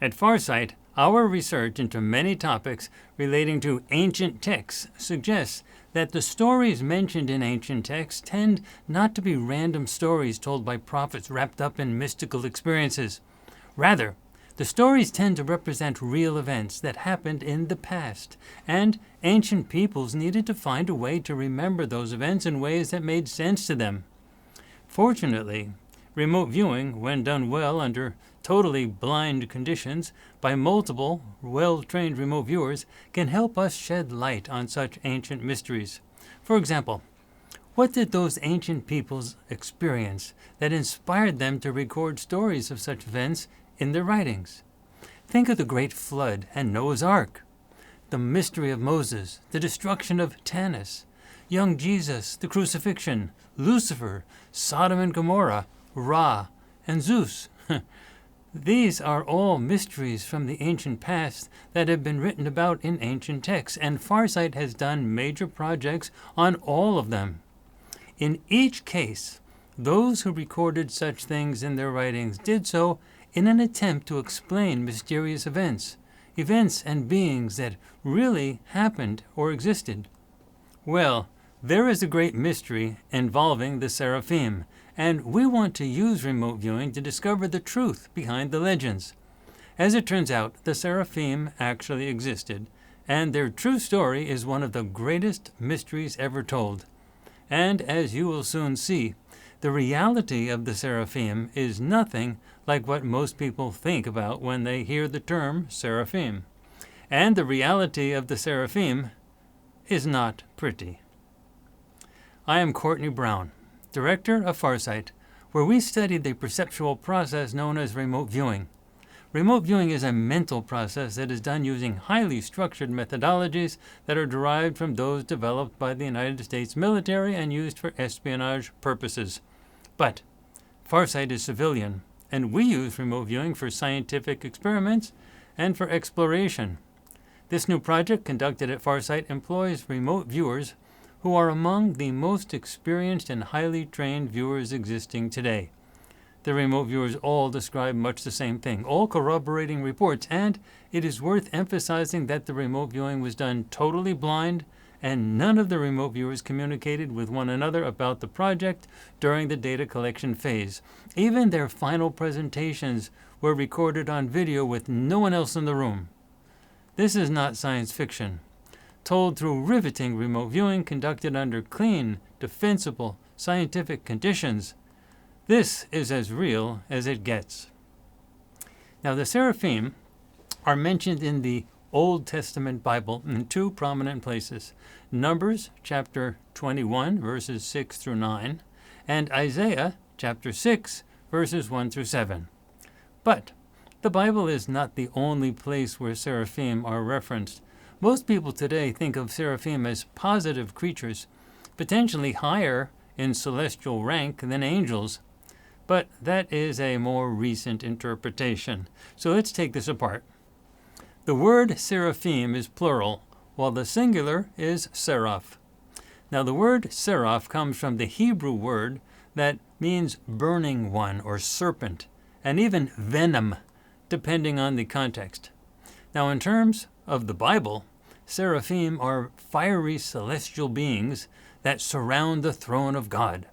At Farsight, our research into many topics relating to ancient texts suggests that the stories mentioned in ancient texts tend not to be random stories told by prophets wrapped up in mystical experiences. Rather, the stories tend to represent real events that happened in the past, and ancient peoples needed to find a way to remember those events in ways that made sense to them. Fortunately, remote viewing, when done well under totally blind conditions by multiple well-trained remote viewers, can help us shed light on such ancient mysteries. For example, what did those ancient peoples experience that inspired them to record stories of such events in their writings? Think of the Great Flood and Noah's Ark, the mystery of Moses, the destruction of Tanis, young Jesus, the crucifixion, Lucifer, Sodom and Gomorrah, Ra, and Zeus. These are all mysteries from the ancient past that have been written about in ancient texts, and Farsight has done major projects on all of them. In each case, those who recorded such things in their writings did so in an attempt to explain mysterious events and beings that really happened or existed. Well, there is a great mystery involving the Seraphim, and we want to use remote viewing to discover the truth behind the legends. As it turns out, the Seraphim actually existed, and their true story is one of the greatest mysteries ever told. And as you will soon see, the reality of the Seraphim is nothing like what most people think about when they hear the term Seraphim. And the reality of the Seraphim is not pretty. I am Courtney Brown, Director of Farsight, where we study the perceptual process known as remote viewing. Remote viewing is a mental process that is done using highly structured methodologies that are derived from those developed by the United States military and used for espionage purposes. But Farsight is civilian, and we use remote viewing for scientific experiments and for exploration. This new project conducted at Farsight employs remote viewers who are among the most experienced and highly trained viewers existing today. The remote viewers all describe much the same thing, all corroborating reports, and it is worth emphasizing that the remote viewing was done totally blind, and none of the remote viewers communicated with one another about the project during the data collection phase. Even their final presentations were recorded on video with no one else in the room. This is not science fiction, told through riveting remote viewing conducted under clean, defensible, scientific conditions. This is as real as it gets. Now, the Seraphim are mentioned in the Old Testament Bible in two prominent places: Numbers chapter 21, verses 6 through 9, and Isaiah chapter 6, verses 1 through 7. But the Bible is not the only place where seraphim are referenced. Most people today think of seraphim as positive creatures, potentially higher in celestial rank than angels. But that is a more recent interpretation. So let's take this apart. The word seraphim is plural, while the singular is seraph. Now, the word seraph comes from the Hebrew word that means burning one or serpent, and even venom, depending on the context. Now, in terms of the Bible, seraphim are fiery celestial beings that surround the throne of God.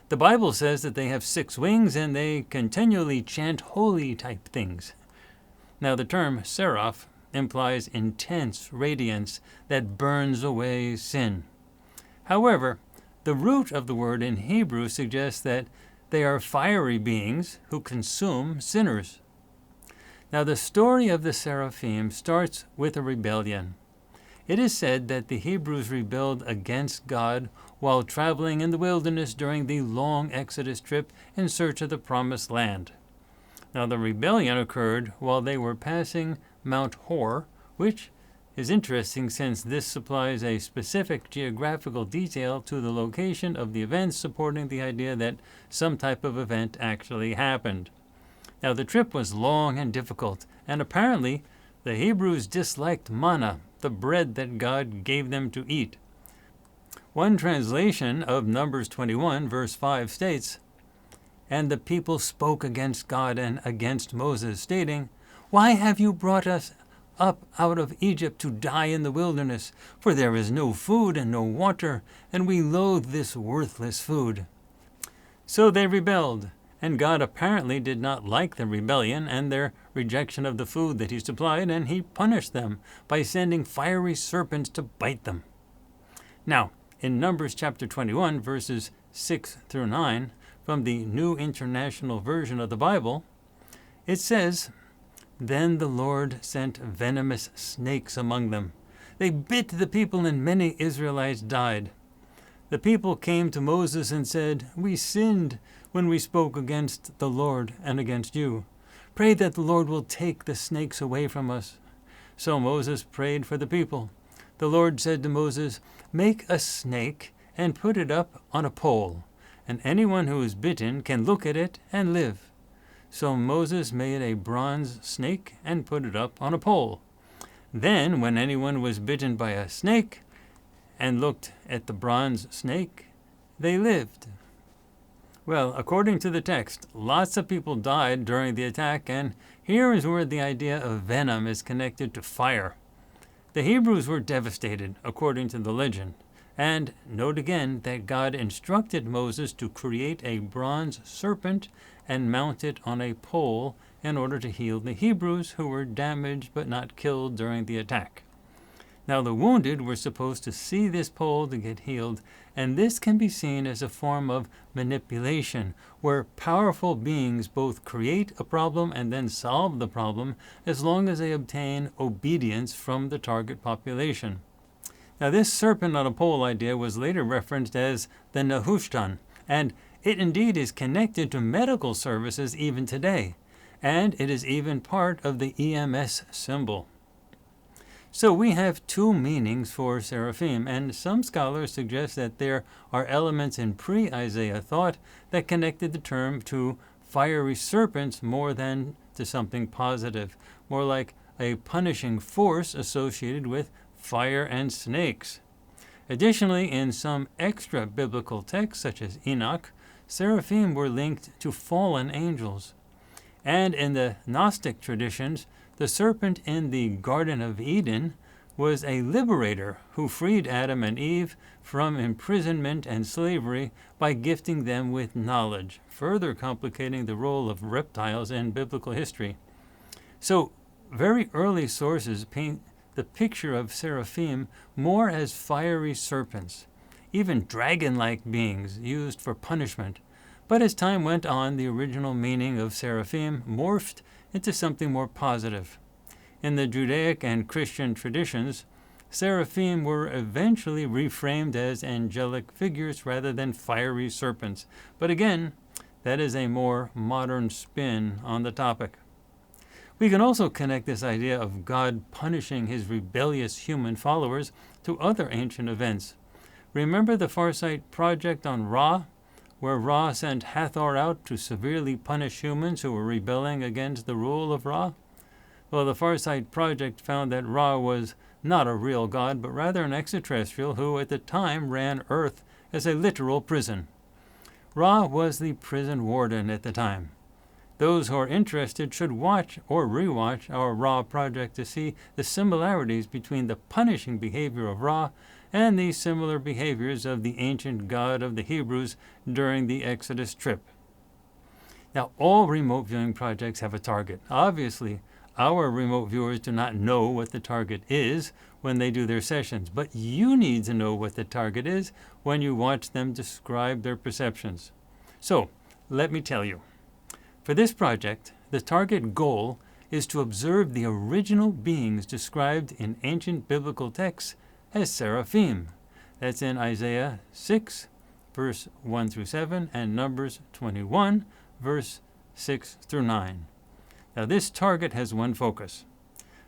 The Bible says that they have 6 wings and they continually chant holy type things. Now, the term seraph implies intense radiance that burns away sin. However, the root of the word in Hebrew suggests that they are fiery beings who consume sinners. Now, the story of the seraphim starts with a rebellion. It is said that the Hebrews rebelled against God while traveling in the wilderness during the long Exodus trip in search of the Promised Land. Now, the rebellion occurred while they were passing Mount Hor, which is interesting since this supplies a specific geographical detail to the location of the events, supporting the idea that some type of event actually happened. Now, the trip was long and difficult, and apparently the Hebrews disliked manna, the bread that God gave them to eat. One translation of Numbers 21, verse 5 states, "And the people spoke against God and against Moses, stating, Why have you brought us up out of Egypt to die in the wilderness? For there is no food and no water, and we loathe this worthless food." So they rebelled, and God apparently did not like the rebellion and their rejection of the food that he supplied, and he punished them by sending fiery serpents to bite them. Now, in Numbers chapter 21, verses 6 through 9, from the New International Version of the Bible, it says, "Then the Lord sent venomous snakes among them. They bit the people, and many Israelites died. The people came to Moses and said, 'We sinned when we spoke against the Lord and against you. Pray that the Lord will take the snakes away from us.' So Moses prayed for the people. The Lord said to Moses, 'Make a snake and put it up on a pole, and anyone who is bitten can look at it and live.' So Moses made a bronze snake and put it up on a pole. Then, when anyone was bitten by a snake and looked at the bronze snake, they lived." Well, according to the text, lots of people died during the attack, and here is where the idea of venom is connected to fire. The Hebrews were devastated, according to the legend. And note again that God instructed Moses to create a bronze serpent and mount it on a pole in order to heal the Hebrews who were damaged but not killed during the attack. Now, the wounded were supposed to see this pole to get healed, and this can be seen as a form of manipulation, where powerful beings both create a problem and then solve the problem as long as they obtain obedience from the target population. Now, this serpent on a pole idea was later referenced as the Nehushtan, and it indeed is connected to medical services even today, and it is even part of the EMS symbol. So we have two meanings for seraphim, and some scholars suggest that there are elements in pre-Isaiah thought that connected the term to fiery serpents more than to something positive, more like a punishing force associated with fire and snakes. Additionally, in some extra biblical texts, such as Enoch, seraphim were linked to fallen angels. And in the Gnostic traditions, the serpent in the Garden of Eden was a liberator who freed Adam and Eve from imprisonment and slavery by gifting them with knowledge, further complicating the role of reptiles in biblical history. So, very early sources paint the picture of seraphim more as fiery serpents, even dragon-like beings used for punishment. But as time went on, the original meaning of seraphim morphed into something more positive. In the Judaic and Christian traditions, seraphim were eventually reframed as angelic figures rather than fiery serpents. But again, that is a more modern spin on the topic. We can also connect this idea of God punishing his rebellious human followers to other ancient events. Remember the Farsight project on Ra, where Ra sent Hathor out to severely punish humans who were rebelling against the rule of Ra? Well, the Farsight project found that Ra was not a real god, but rather an extraterrestrial who at the time ran Earth as a literal prison. Ra was the prison warden at the time. Those who are interested should watch or rewatch our Ra project to see the similarities between the punishing behavior of Ra and the similar behaviors of the ancient god of the Hebrews during the Exodus trip. Now, all remote viewing projects have a target. Obviously, our remote viewers do not know what the target is when they do their sessions, but you need to know what the target is when you watch them describe their perceptions. So, let me tell you. For this project, the target goal is to observe the original beings described in ancient biblical texts as seraphim. That's in Isaiah 6, verse 1 through 7, and Numbers 21, verse 6 through 9. Now, this target has one focus.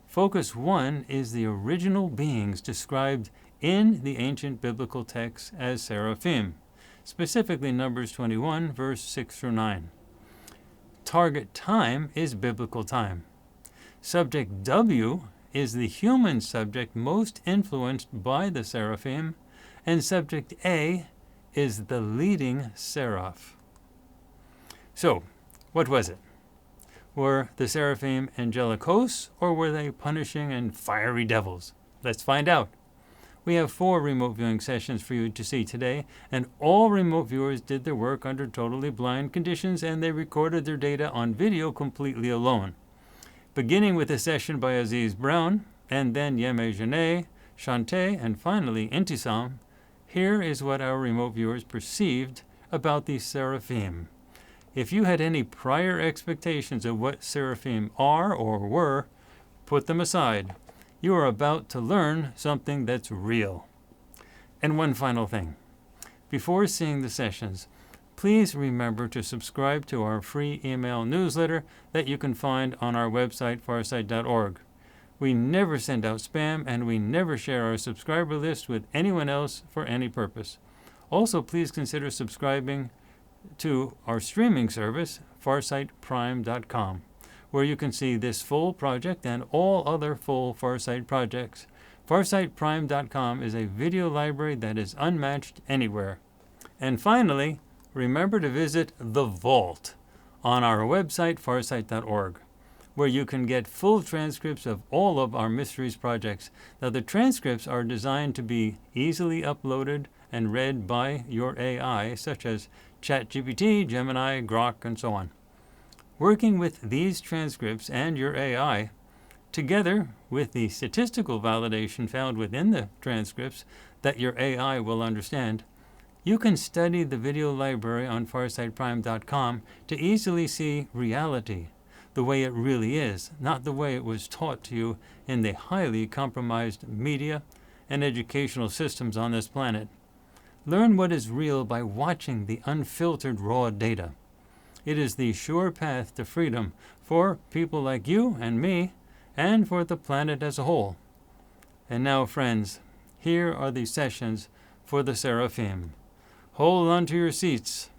Focus 1 is the original beings described in the ancient biblical texts as seraphim, specifically Numbers 21, verse 6 through 9. Target time is biblical time. Subject W is the human subject most influenced by the seraphim, and subject A is the leading seraph. So, what was it? Were the seraphim angelic hosts, or were they punishing and fiery devils? Let's find out. We have 4 remote viewing sessions for you to see today, and all remote viewers did their work under totally blind conditions, and they recorded their data on video completely alone. Beginning with a session by Aziz Brown, and then Yeme Janae, Shantae, and finally Intisam, here is what our remote viewers perceived about the seraphim. If you had any prior expectations of what seraphim are or were, put them aside. You are about to learn something that's real. And one final thing. Before seeing the sessions, please remember to subscribe to our free email newsletter that you can find on our website, farsight.org. We never send out spam, and we never share our subscriber list with anyone else for any purpose. Also, please consider subscribing to our streaming service, FARSIGHTPrime.com, where you can see this full project and all other full Farsight projects. FARSIGHTPrime.com is a video library that is unmatched anywhere. And finally, remember to visit The Vault on our website, farsight.org, where you can get full transcripts of all of our Mysteries projects. Now, the transcripts are designed to be easily uploaded and read by your AI, such as ChatGPT, Gemini, Grok, and so on. Working with these transcripts and your AI, together with the statistical validation found within the transcripts that your AI will understand, you can study the video library on farsightprime.com to easily see reality the way it really is, not the way it was taught to you in the highly compromised media and educational systems on this planet. Learn what is real by watching the unfiltered raw data. It is the sure path to freedom for people like you and me, and for the planet as a whole. And now, friends, here are the sessions for the Seraphim. Hold on to your seats.